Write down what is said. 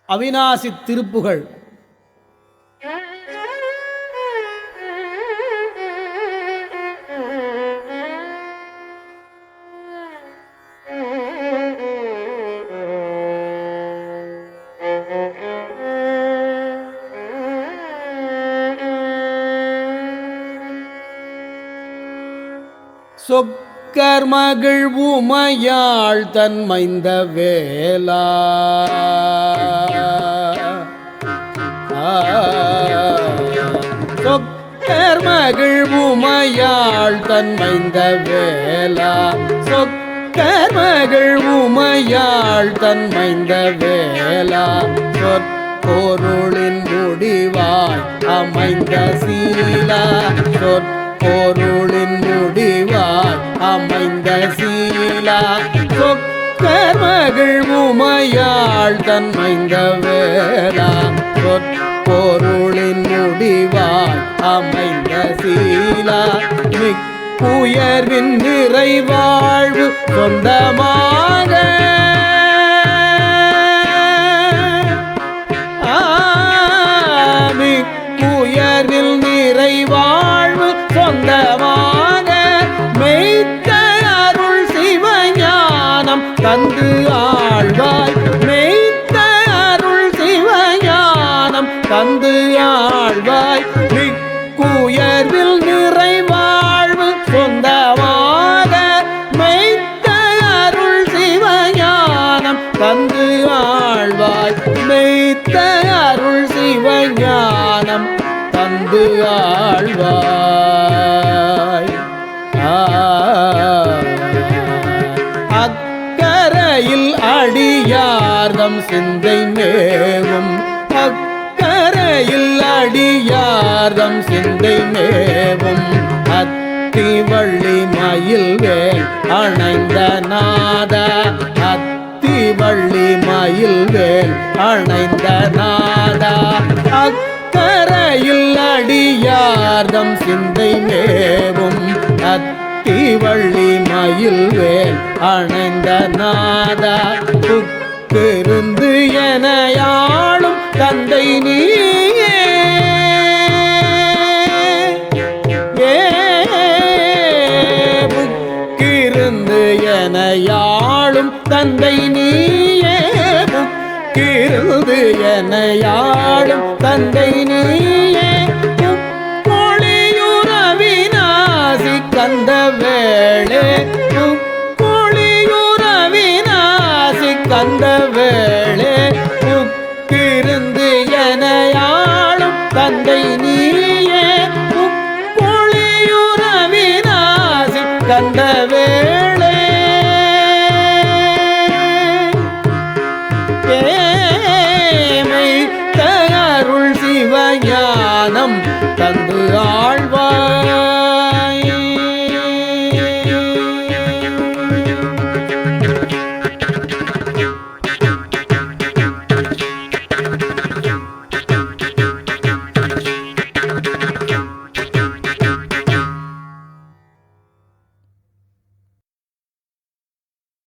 அவிநாசி திருப்புகழ். சொக்கர் மகிழ் உமையாள் தன்மைந்த வேலா சொக்கர் மகிழ் உமையாள் தன்மைந்த வேலா சொக்கர் மகிழ் உமையாள் தன்மைந்த வேலா சொற்பொருளின் முடிவாய் அமைந்த சீலா சொற்பொருளின் முடிவாய் அமைந்த சீலா சொக்கர் மகிழ் உமையாள் தன்மைந்த வேலா சொற்பொருளின் முடிவாய் அமைந்த சீலா மிக்குயர்வின் நிறைவாழ்வு சொந்தமாக மிக்குயர்வில் நிறைவாழ்வு சொந்தமாக மெய்த்த அருள் சிவஞானம் தந்து ஆழ்வாய் மெய்த்த அருள் சிவஞானம் தந்து ஆழ்வாய் மிக்குயர்வில் நிறைவாழ்வு சொந்தமாக மெய்த்த அருள் சிவஞானம் தந்து ஆழ்வாய் மெய்த்த அருள் சிவஞானம் தந்து ஆழ்வாய். அக்கரையில் அடியார்தம் சிந்தை மேவும் அக்கரையில் அடியார்தம் சிந்தை மேவும் அத்திவள்ளி மயில் வேல் அணைந்த நாத அத்திவள்ளி மயில் வேல் அணைந்த நாத அக்கரையில் அடியார்தம் சிந்தை மேவும் அத்திவள்ளி மயில் வேல் அணைந்த நாதா புக்கிருந்து எனையாளும் தந்தை நீயே புக்கிருந்து எனையாளும் தந்தை நீயே புக்கிருந்து எனையாளும் தந்தை நீயே பொழியுறவினாசி கந்த வேளே பொழியுறவினாசி கந்த வேளே புக்கிருந்து எனையாளும் தந்தை நீயே பொழியுறவினாசி கந்த வேளே அருள் சிவஞானம் தந்து ஆழ்வாய்.